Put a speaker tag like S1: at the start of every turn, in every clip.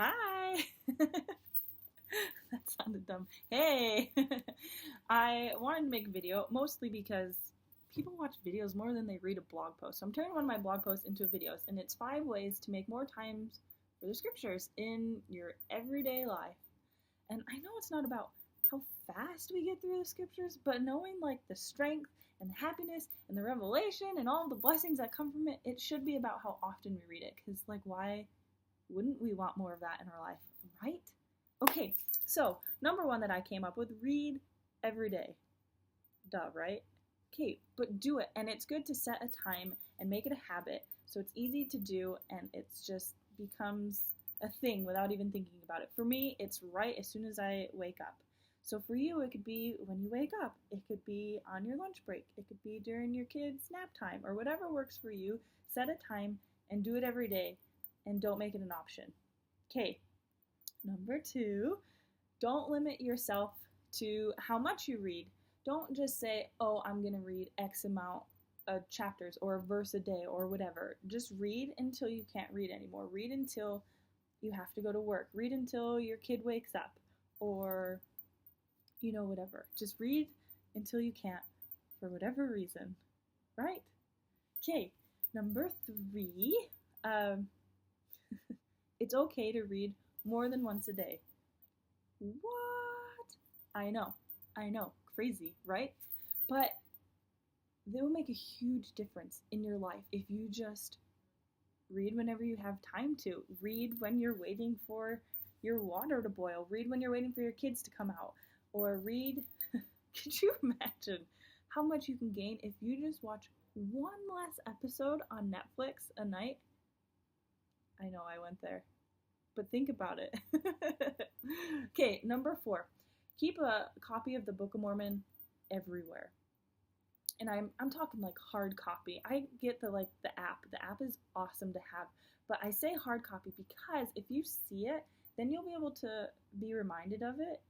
S1: Hi! That sounded dumb. Hey! I wanted to make a video mostly because people watch videos more than they read a blog post. So I'm turning one of my blog posts into videos, and it's 5 ways to make more times for the scriptures in your everyday life. And I know it's not about how fast we get through the scriptures, but knowing like the strength and the happiness and the revelation and all the blessings that come from it, it should be about how often we read it. Because, like, why wouldn't we want more of that in our life, right? Okay, so number one that I came up with, read every day. Duh, right? Okay, but do it. And it's good to set a time and make it a habit so it's easy to do and it's just becomes a thing without even thinking about it. For me, it's right as soon as I wake up. So for you, it could be when you wake up. It could be on your lunch break. It could be during your kids' nap time or whatever works for you. Set a time and do it every day and don't make it an option. Okay, number two, don't limit yourself to how much you read. Don't just say, oh, I'm going to read X amount of chapters or a verse a day or whatever. Just read until you can't read anymore. Read until you have to go to work. Read until your kid wakes up or, whatever. Just read until you can't for whatever reason, right? Okay, number three, it's okay to read more than once a day. What? I know, crazy, right? But they will make a huge difference in your life if you just read whenever you have time to. Read when you're waiting for your water to boil. Read when you're waiting for your kids to come out. Or read, could you imagine how much you can gain if you just watch one less episode on Netflix a night? I know I went there, but think about it. Okay, number four, keep a copy of the Book of Mormon everywhere. And I'm talking like hard copy. I get the app. The app is awesome to have, but I say hard copy because if you see it, then you'll be able to be reminded of it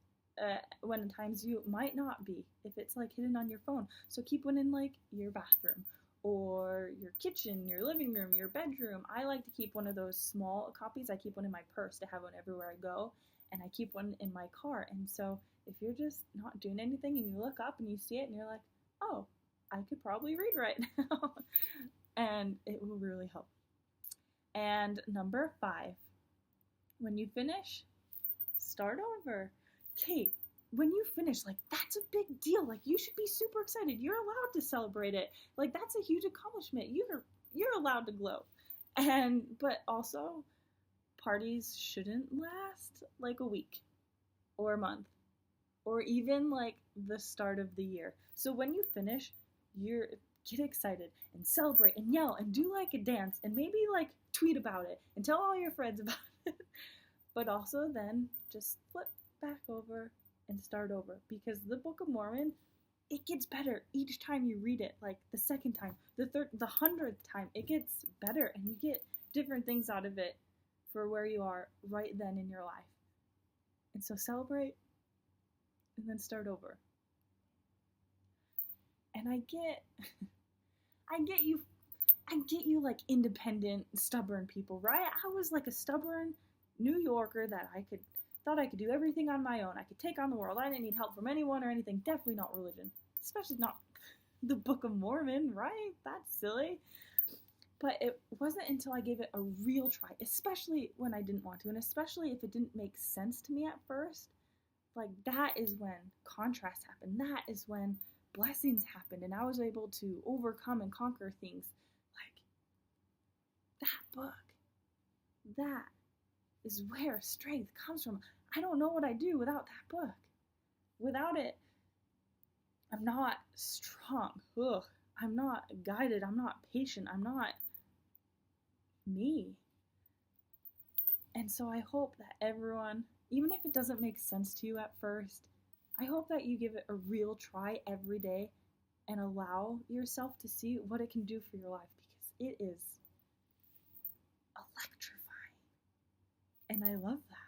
S1: when at times you might not be, if it's like hidden on your phone. So keep one in like your bathroom or your kitchen, your living room, your bedroom. I like to keep one of those small copies. I keep one in my purse to have one everywhere I go, and I keep one in my car. And so if you're just not doing anything and you look up and you see it and you're like, oh, I could probably read right now. And it will really help. And number five, when you finish, start over. Okay, when you finish, like, that's a big deal. Like, you should be super excited. You're allowed to celebrate it. Like, that's a huge accomplishment. You're allowed to glow. But also, parties shouldn't last like a week or a month or even like the start of the year. So when you finish, get excited and celebrate and yell and do like a dance and maybe like tweet about it and tell all your friends about it. But also then just flip back over and start over, because the Book of Mormon, it gets better each time you read it. Like the second time, the third, the 100th time, it gets better and you get different things out of it for where you are right then in your life. And so celebrate and then start over. And I get you like independent, stubborn people, right? I was like a stubborn New Yorker that thought I could do everything on my own. I could take on the world. I didn't need help from anyone or anything. Definitely not religion. Especially not the Book of Mormon, right? That's silly. But it wasn't until I gave it a real try, especially when I didn't want to, and especially if it didn't make sense to me at first. Like, that is when contrast happened. That is when blessings happened, and I was able to overcome and conquer things. Like, that book, that is where strength comes from. I don't know what I'd do without that book. Without it, I'm not strong. Ugh. I'm not guided. I'm not patient. I'm not me. And so I hope that everyone, even if it doesn't make sense to you at first, I hope that you give it a real try every day and allow yourself to see what it can do for your life, because it is electrifying. And I love that.